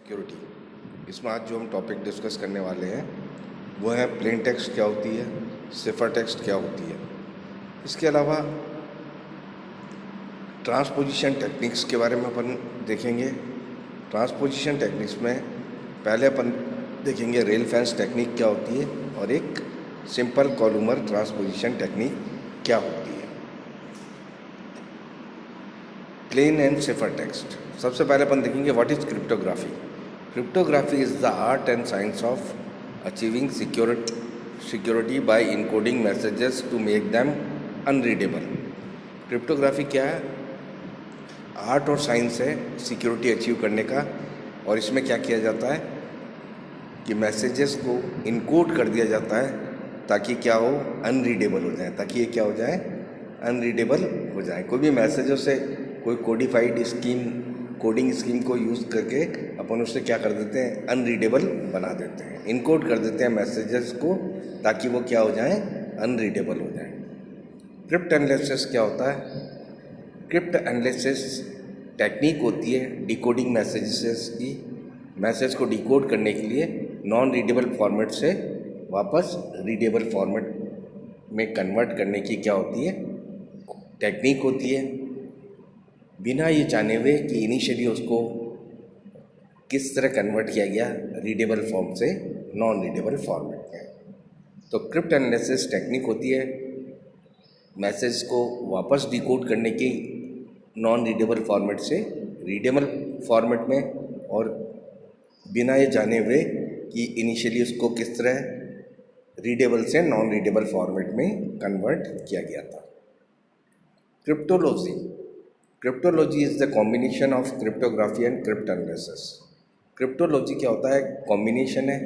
Security. इसमें आज जो हम टॉपिक डिस्कस करने वाले हैं वो है प्लेन टेक्स्ट क्या होती है, सिफर टेक्स्ट क्या होती है। इसके अलावा ट्रांसपोजिशन टेक्निक्स के बारे में अपन देखेंगे। ट्रांसपोजिशन टेक्निक्स में पहले अपन देखेंगे रेल फेंस टेक्निक क्या होती है और एक सिंपल कॉलूमर ट्रांसपोजिशन टेक्निक क्या होती है। Plain and cipher text. सबसे पहले अपन देखेंगे what is cryptography. Cryptography is the art and science of achieving security by encoding messages to make them unreadable. Cryptography क्या है? आर्ट और साइंस है सिक्योरिटी अचीव करने का। और इसमें क्या किया जाता है कि मैसेजेस को इनकोड कर दिया जाता है ताकि क्या हो, अनरीडेबल हो जाए, ताकि ये क्या हो जाए, अनरीडेबल हो जाए। कोई भी मैसेजों से कोई कोडिंग स्कीम को यूज़ करके अपन उससे क्या कर देते हैं, अनरीडेबल बना देते हैं, इनकोड कर देते हैं मैसेजेस को ताकि वो क्या हो जाए, अनरीडेबल हो जाए। क्रिप्ट एनालिसिस क्या होता है? क्रिप्ट एनालिसिस टेक्निक होती है डिकोडिंग मैसेजेस की। मैसेज को डिकोड करने के लिए नॉन रीडेबल फॉर्मेट से वापस रीडेबल फॉर्मेट में कन्वर्ट करने की क्या होती है, टेक्निक होती है। बिना ये जाने हुए कि इनिशियली उसको किस तरह कन्वर्ट किया गया रीडेबल फॉर्म से नॉन रीडेबल फॉर्मेट में। तो क्रिप्ट एनालिसिस टेक्निक होती है मैसेज को वापस डिकोड करने की नॉन रीडेबल फॉर्मेट से रीडेबल फॉर्मेट में, और बिना ये जाने हुए कि इनिशियली उसको किस तरह रीडेबल से नॉन रीडेबल फॉर्मेट में कन्वर्ट किया गया था। Cryptology is the combination of cryptography and crypt analysis. Cryptology क्या होता है? कॉम्बिनेशन है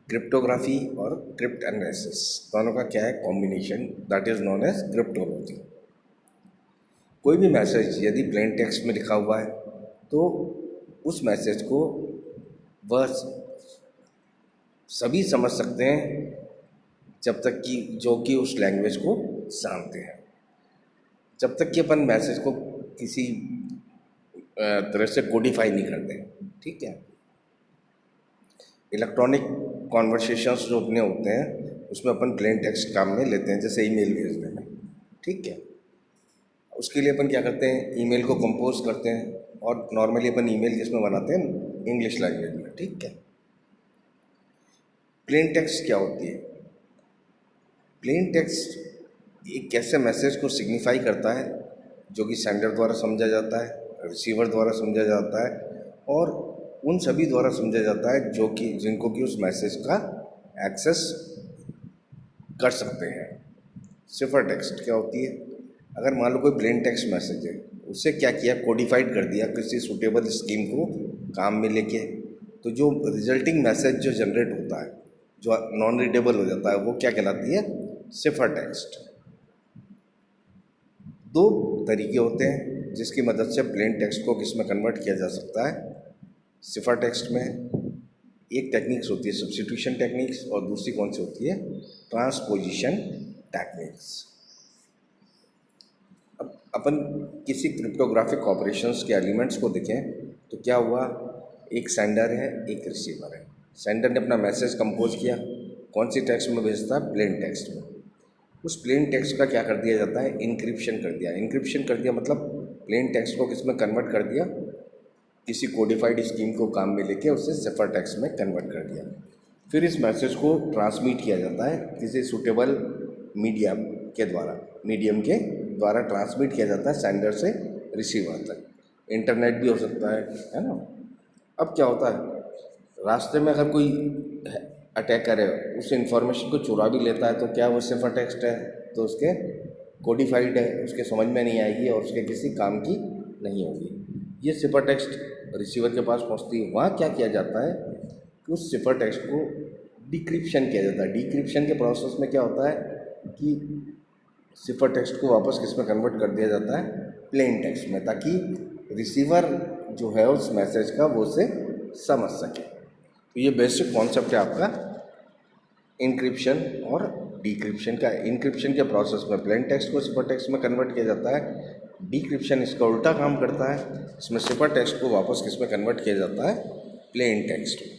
क्रिप्टोग्राफी और क्रिप्ट एनालिसिस, दोनों का क्या है, combination, that is known as cryptology. कोई भी मैसेज यदि प्लेन टेक्स्ट में लिखा हुआ है तो उस मैसेज को वह सभी समझ सकते हैं जब तक कि जो कि उस लैंग्वेज को जानते हैं। जब तक कि अपन मैसेज को किसी तरह से कोडिफाई नहीं करते, ठीक है। इलेक्ट्रॉनिक कॉन्वर्सेशंस जो अपने होते हैं उसमें अपन प्लेन टेक्स्ट काम में लेते हैं, जैसे ईमेल भेजने में, ठीक है। उसके लिए अपन क्या करते हैं, ईमेल को कंपोज करते हैं, और नॉर्मली अपन ईमेल किसमें बनाते हैं, इंग्लिश लैंग्वेज में, ठीक है। प्लेन टेक्स्ट क्या होती है? प्लेन टेक्स्ट एक ऐसे मैसेज को सिग्निफाई करता है जो कि सेंडर द्वारा समझा जाता है, रिसीवर द्वारा समझा जाता है, और उन सभी द्वारा समझा जाता है जो कि जिनको कि उस मैसेज का एक्सेस कर सकते हैं। सिफर टेक्स्ट क्या होती है? अगर मान लो कोई प्लेन टेक्स्ट मैसेज है, उससे क्या किया, कोडिफाइड कर दिया किसी सुटेबल स्कीम को काम में लेके, तो जो रिजल्टिंग मैसेज जो जनरेट होता है, जो नॉन रीडेबल हो जाता है, वो क्या कहलाती है, सिफर टेक्स्ट। दो तरीके होते हैं जिसकी मदद से प्लेन टेक्स्ट को किस में कन्वर्ट किया जा सकता है सिफर टेक्स्ट में। एक टेक्निक्स होती है सब्स्टिट्यूशन टेक्निक्स, और दूसरी कौन सी होती है, ट्रांसपोजिशन टेक्निक्स। अब अपन किसी क्रिप्टोग्राफिक ऑपरेशंस के एलिमेंट्स को देखें तो क्या हुआ, एक सेंडर है, एक रिसीवर है। सेंडर ने अपना मैसेज कंपोज किया, कौन सी टेक्स्ट में भेजता है, प्लेन टेक्स्ट में। उस प्लेन टेक्स्ट का क्या कर दिया जाता है, इंक्रिप्शन कर दिया। इंक्रिप्शन कर दिया मतलब प्लेन टेक्स्ट को किस में कन्वर्ट कर दिया, किसी कोडिफाइड स्कीम को काम में लेके उसे सिफर टेक्स्ट में कन्वर्ट कर दिया। फिर इस मैसेज को ट्रांसमिट किया जाता है किसी सूटेबल मीडियम के द्वारा ट्रांसमिट किया जाता है सेंडर से रिसीवर तक। इंटरनेट भी हो सकता है ना। अब क्या होता है, रास्ते में अगर कोई अटैकर है उस इंफॉर्मेशन को चुरा भी लेता है तो क्या वो सिफर टेक्स्ट है, तो उसके कोडिफाइड है, उसके समझ में नहीं आएगी और उसके किसी काम की नहीं होगी। ये सिफर टेक्स्ट रिसीवर के पास पहुंचती है। वहाँ क्या किया जाता है कि उस सिफर टेक्स्ट को डिक्रिप्शन किया जाता है। डिक्रिप्शन के प्रोसेस में क्या होता है कि सिफर टेक्स्ट को वापस किस में कन्वर्ट कर दिया जाता है, प्लेन टेक्स्ट में, ताकि रिसीवर जो है उस मैसेज का वो उसे समझ सके। तो ये बेसिक कॉन्सेप्ट है आपका इंक्रिप्शन और डिक्रिप्शन का। इंक्रिप्शन के प्रोसेस में प्लेन टेक्स्ट को सिफर टेक्स्ट में कन्वर्ट किया जाता है। डिक्रिप्शन इसका उल्टा काम करता है, इसमें सिफर टेक्स्ट को वापस किस में कन्वर्ट किया जाता है, प्लेन टेक्स्ट में।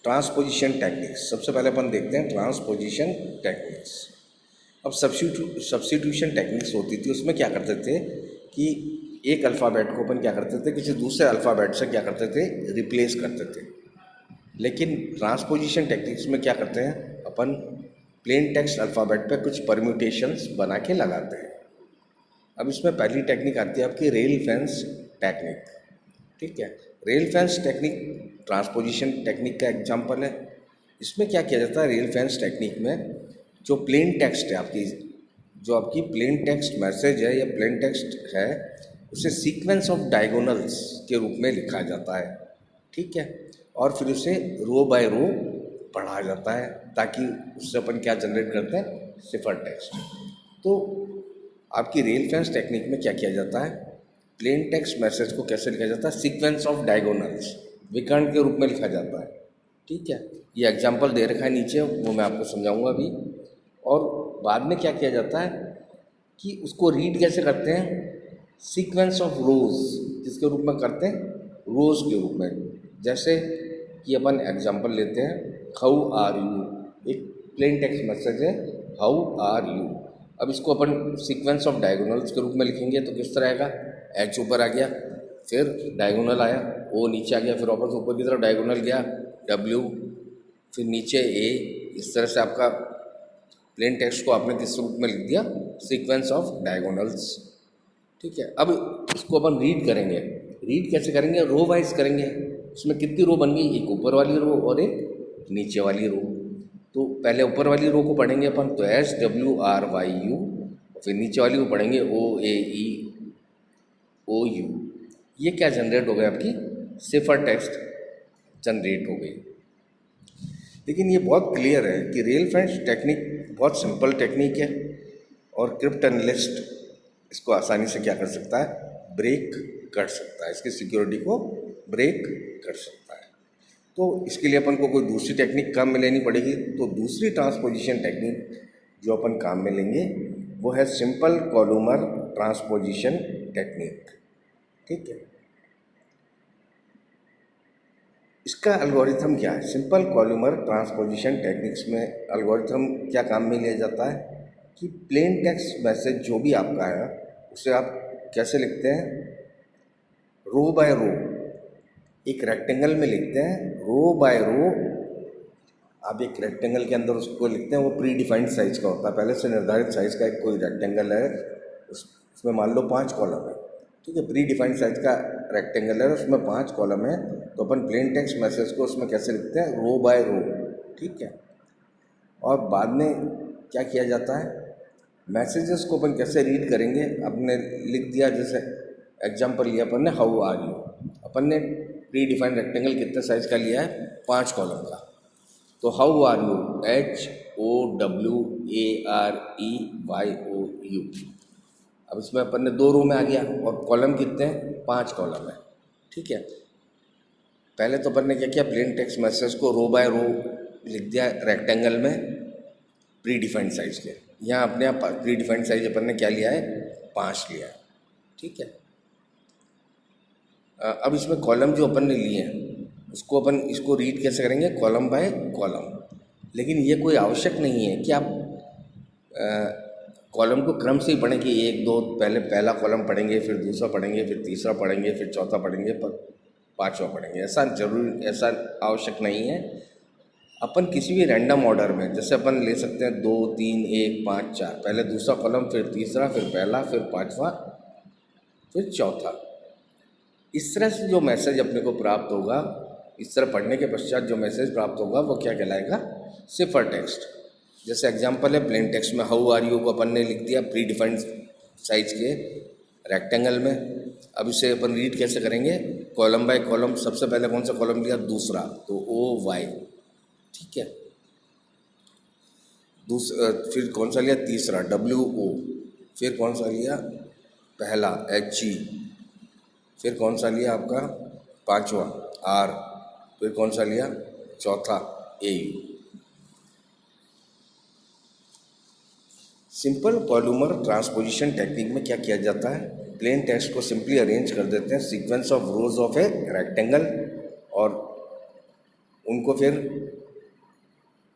ट्रांसपोजिशन टेक्निक्स, सबसे पहले अपन देखते हैं ट्रांसपोजिशन टेक्निक्स। अब सब्स्टिट्यूशन टेक्निक्स होती थी, उसमें क्या करते थे कि एक अल्फ़ाबेट को अपन क्या करते थे, किसी दूसरे अल्फ़ाबेट से क्या करते थे, रिप्लेस करते थे। लेकिन ट्रांसपोजिशन टेक्निक्स में क्या करते हैं, अपन प्लेन टेक्स्ट अल्फ़ाबेट पे कुछ परम्यूटेशंस बना के लगाते हैं। अब इसमें पहली टेक्निक आती है आपकी रेल फेंस टेक्निक। ठीक है, rail fence technique transposition technique का एग्जाम्पल है। इसमें क्या किया जाता है, रेल फेंस टेक्निक में जो प्लेन टेक्स्ट है आपकी, जो आपकी प्लेन टेक्स्ट मैसेज है या प्लेन टेक्स्ट है, उसे सीक्वेंस ऑफ डायगोनल्स के रूप में लिखा जाता है। ठीक है, और फिर उसे रो बाय रो पढ़ा जाता है, ताकि उससे अपन क्या जनरेट करते हैं, सिफर टेक्स्ट। तो आपकी रेल फेंस टेक्निक में क्या किया जाता है, प्लेन टेक्स्ट मैसेज को कैसे लिखा जाता है, सीक्वेंस ऑफ डायगोनल्स, विकर्ण के रूप में लिखा जाता है। ठीक है, ये एग्जाम्पल दे रखा है नीचे, वो मैं आपको समझाऊंगा अभी। और बाद में क्या किया जाता है कि उसको रीड कैसे करते हैं, सीक्वेंस ऑफ रोज, जिसके रूप में करते हैं, रोज के रूप में। जैसे कि अपन एग्जाम्पल लेते हैं, हाउ आर यू, एक प्लेन टेक्स्ट मैसेज है, हाउ आर यू। अब इसको अपन सीक्वेंस ऑफ डायगोनल्स के रूप में लिखेंगे तो किस तरह आएगा, एच ऊपर आ गया, फिर डायगोनल आया, ओ नीचे आ गया, फिर वापस ऊपर की तरफ डायगोनल गया, डब्ल्यू, फिर नीचे ए। इस तरह से आपका प्लेन टेक्स्ट को आपने किस रूप में लिख दिया, सीक्वेंस ऑफ डायगोनल्स। ठीक है, अब इसको अपन रीड करेंगे। रीड कैसे करेंगे, रो वाइज करेंगे। उसमें कितनी रो बन गई, एक ऊपर वाली रो और एक नीचे वाली रो। तो पहले ऊपर वाली रो को पढ़ेंगे अपन, तो S W R why you, फिर नीचे वाली को पढ़ेंगे ओ ए ई ओ यू। ये क्या जनरेट हो गया, आपकी सिफर टेक्स्ट जनरेट हो गई। लेकिन ये बहुत क्लियर है कि रेल फेंस टेक्निक बहुत सिंपल टेक्निक है, और क्रिप्ट एनालिस्ट इसको आसानी से क्या कर सकता है, ब्रेक कर सकता है, इसकी सिक्योरिटी को ब्रेक कर सकता है। तो इसके लिए अपन को कोई दूसरी टेक्निक काम में लेनी पड़ेगी। तो दूसरी ट्रांसपोजिशन टेक्निक जो अपन काम में लेंगे वो है सिंपल कॉलमर ट्रांसपोजिशन टेक्निक। ठीक है, इसका एल्गोरिथम क्या है, सिंपल कॉलमर ट्रांसपोजिशन टेक्निक्स में एल्गोरिथम क्या काम में लिया जाता है कि प्लेन टेक्स्ट मैसेज जो भी आपका है उसे आप कैसे लिखते हैं, रो बाय रो, एक रेक्टेंगल में लिखते हैं, रो बाय रो। आप एक रेक्टेंगल के अंदर उसको लिखते हैं, वो प्री डिफाइंड साइज का होता है, पहले से निर्धारित साइज का एक कोई रेक्टेंगल है, उसमें मान लो 5 कॉलम है। ठीक है, प्री डिफाइंड साइज का रेक्टेंगल है, उसमें 5 कॉलम है। तो अपन प्लेन टेक्स्ट मैसेज को उसमें कैसे लिखते हैं, रो बाय रो। ठीक है, और बाद में क्या किया जाता है, मैसेजेस को अपन कैसे रीड करेंगे, आपने लिख दिया, जैसे एग्जांपल लिया अपन ने, हाउ आर यू, अपन ने प्री डिफाइंड रेक्टेंगल कितने साइज का लिया है, 5 कॉलम का। तो how are you, H O W A R E Y O U. अब इसमें अपन ने 2 रो में आ गया, और कॉलम कितने हैं, 5 कॉलम है। ठीक है, पहले तो अपन ने क्या किया, प्लेन टेक्स्ट मैसेज को रो बाय रो लिख दिया रेक्टेंगल में प्री डिफाइंड साइज के। यहाँ अपने आप प्री डिफाइंड साइज अपन ने क्या लिया है, 5 लिया है। ठीक है, अब इसमें कॉलम जो अपन ने लिए हैं उसको अपन इसको रीड कैसे करेंगे, कॉलम बाय कॉलम। लेकिन ये कोई आवश्यक नहीं है कि आप कॉलम को क्रम से ही पढ़ें कि 1 2, पहले पहला कॉलम पढ़ेंगे, फिर दूसरा पढ़ेंगे, फिर तीसरा पढ़ेंगे, फिर चौथा पढ़ेंगे, पर 5वां पढ़ेंगे। ऐसा जरूरी, ऐसा आवश्यक नहीं है। अपन किसी भी रैंडम ऑर्डर में, जैसे अपन ले सकते हैं 2 3 1 5 4, पहले दूसरा कॉलम, फिर तीसरा, फिर पहला, फिर 5वां, फिर चौथा। इस तरह से जो मैसेज अपने को प्राप्त होगा, इस तरह पढ़ने के पश्चात जो मैसेज प्राप्त होगा वो क्या कहलाएगा, सिफर टेक्स्ट। जैसे एग्जांपल है, प्लेन टेक्स्ट में हाउ आर यू को अपन ने लिख दिया प्री डिफाइंड साइज के रेक्टेंगल में। अब इसे अपन रीड कैसे करेंगे, कॉलम बाय कॉलम। सबसे पहले कौन सा कॉलम लिया, दूसरा, तो ओ वाई। ठीक है, फिर कौन सा लिया, तीसरा, डब्ल्यू ओ। फिर कौन सा लिया, पहला, एच जी। फिर कौन सा लिया आपका 5वां, आर। फिर कौन सा लिया, चौथा, ए यू। सिंपल कॉलमर ट्रांसपोजिशन टेक्निक में क्या किया जाता है, प्लेन टेक्स्ट को सिंपली अरेंज कर देते हैं sequence of rows of a rectangle और उनको फिर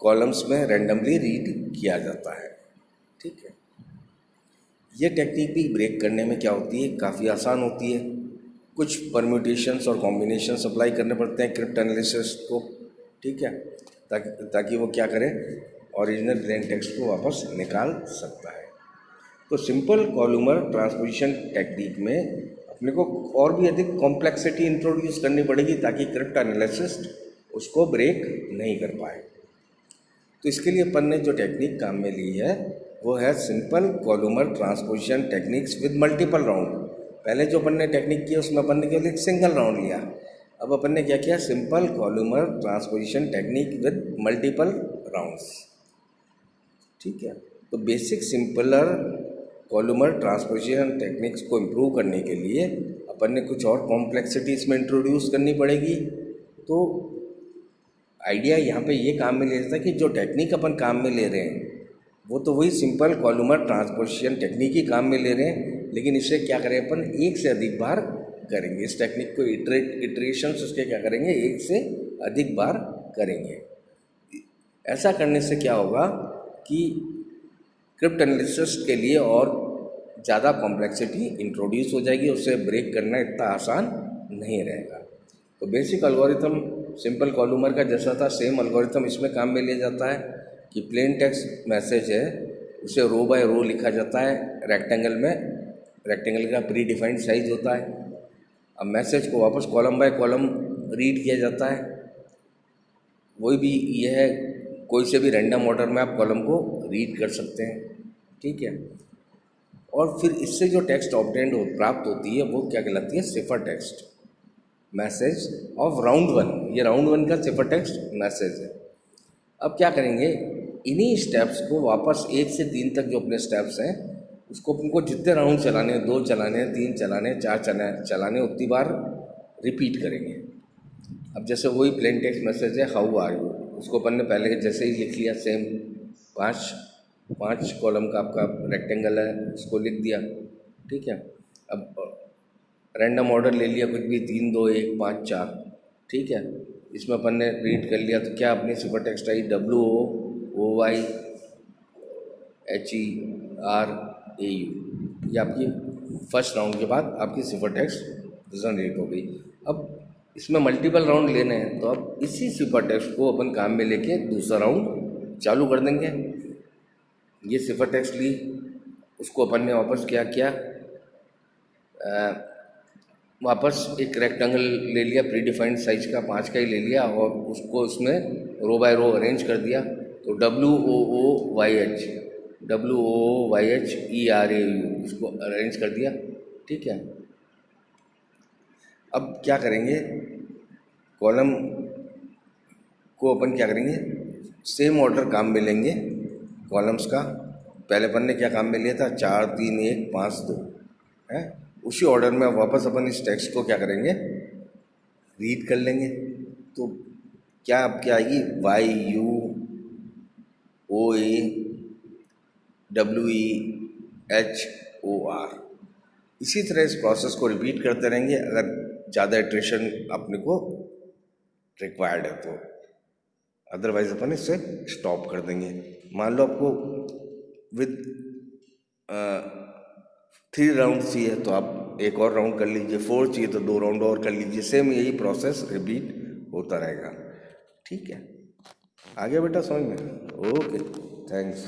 कॉलम्स में रैंडमली रीड किया जाता है। ठीक है, ये टेक्निक भी ब्रेक करने में क्या होती है, काफ़ी आसान होती है। कुछ परम्यूटेशंस और कॉम्बिनेशंस अप्लाई करने पड़ते हैं क्रिप्ट एनालिसिस को। ठीक है, ताकि वो क्या करे, ओरिजिनल प्लेन टेक्स्ट को वापस निकाल सकता है। तो सिंपल कॉलुमर ट्रांसपोजिशन टेक्निक में अपने को और भी अधिक कॉम्प्लेक्सिटी इंट्रोड्यूस करनी पड़ेगी ताकि क्रिप्ट एनालिसिस उसको ब्रेक नहीं कर पाए। तो इसके लिए अपन ने जो टेक्निक काम में ली है वो है simple columnar transposition techniques with multiple round. पहले जो अपन ने टेक्निक की उसमें अपन ने केवल एक सिंगल राउंड लिया। अब अपन ने क्या किया, simple columnar transposition technique with multiple rounds. ठीक है, तो basic simpler columnar transposition techniques को इम्प्रूव करने के लिए अपन ने कुछ और कॉम्प्लेक्सिटी इसमें इंट्रोड्यूस करनी पड़ेगी। तो आइडिया यहाँ पे ये काम में ले रहा था कि जो टेक्निक अपन काम में ले रहे हैं वो तो वही सिंपल कॉलुमर ट्रांसपोजिशन टेक्निक ही काम में ले रहे हैं, लेकिन इसे क्या करें अपन एक से अधिक बार करेंगे। इस टेक्निक को इटरेशंस उसके क्या करेंगे, एक से अधिक बार करेंगे। ऐसा करने से क्या होगा कि क्रिप्ट एनालिसिस के लिए और ज़्यादा कॉम्प्लेक्सिटी इंट्रोड्यूस हो जाएगी, उससे ब्रेक करना इतना आसान नहीं रहेगा। तो बेसिक अलगोरिथम सिंपल कॉलुमर का जैसा था सेम अलगोरिथम इसमें काम में लिया जाता है कि प्लेन टेक्स्ट मैसेज है उसे रो बाय रो लिखा जाता है रेक्टेंगल में। रेक्टेंगल का प्री डिफाइंड साइज होता है। अब मैसेज को वापस कॉलम बाय कॉलम रीड किया जाता है। वही भी ये है, कोई से भी रैंडम ऑर्डर में आप कॉलम को रीड कर सकते हैं। ठीक है, और फिर इससे जो टेक्स्ट ऑब्टेंड प्राप्त होती है वो क्या कहलाती है, cipher text message of round one. ये राउंड वन का सिफर टेक्स्ट मैसेज है। अब क्या करेंगे, इन्हीं स्टेप्स को वापस 1 से 3 तक जो अपने स्टेप्स हैं उसको अपन को जितने राउंड चलाने हैं, 2 चलाने हैं, 3 चलाने हैं, 4 चलाने उतनी बार रिपीट करेंगे। अब जैसे वही प्लेन टेक्स्ट मैसेज है हाउ आर यू, उसको अपन ने पहले जैसे ही लिख लिया सेम 5 कॉलम का आपका रेक्टेंगल है उसको लिख दिया। ठीक है, अब रैंडम ऑर्डर ले लिया कुछ भी 3 2 1 5 4। ठीक है, इसमें अपन ने रीड कर लिया तो क्या अपनी सुपर टेक्स्ट आई WOOYHERAU। ये आपकी फर्स्ट राउंड के बाद आपकी सुपर टेक्स्ट जनरेट हो गई। अब इसमें मल्टीपल राउंड लेने हैं तो अब इसी सुपर टेक्स्ट को अपन काम में लेके दूसरा राउंड चालू कर देंगे। ये सुपर टेक्स्ट ली, उसको अपन ने वापस क्या किया, वापस एक रेक्टेंगल ले लिया प्री डिफाइंड साइज का 5 का ही ले लिया और उसको उसमें रो बाय रो अरेंज कर दिया। तो WOOYHERAU इसको अरेंज कर दिया। ठीक है, अब क्या करेंगे, कॉलम को अपन क्या करेंगे, सेम ऑर्डर काम में लेंगे कॉलम्स का। पहले अपन ने क्या काम में लिया था 4 3 1 5 2 है, उसी ऑर्डर में वापस अपन इस टेक्स्ट को क्या करेंगे, रीड कर लेंगे। तो क्या अब क्या आएगी, YUOAWEHOR। इसी तरह इस प्रोसेस को रिपीट करते रहेंगे अगर ज़्यादा इटरेशन अपने को रिक्वायर्ड है तो, अदरवाइज अपन इससे स्टॉप कर देंगे। मान लो आपको विद 3 राउंड चाहिए तो आप एक और राउंड कर लीजिए, 4 चाहिए तो 2 राउंड और कर लीजिए। सेम यही प्रोसेस रिपीट होता रहेगा। ठीक है, आगे बेटा समझ में? Okay, thanks.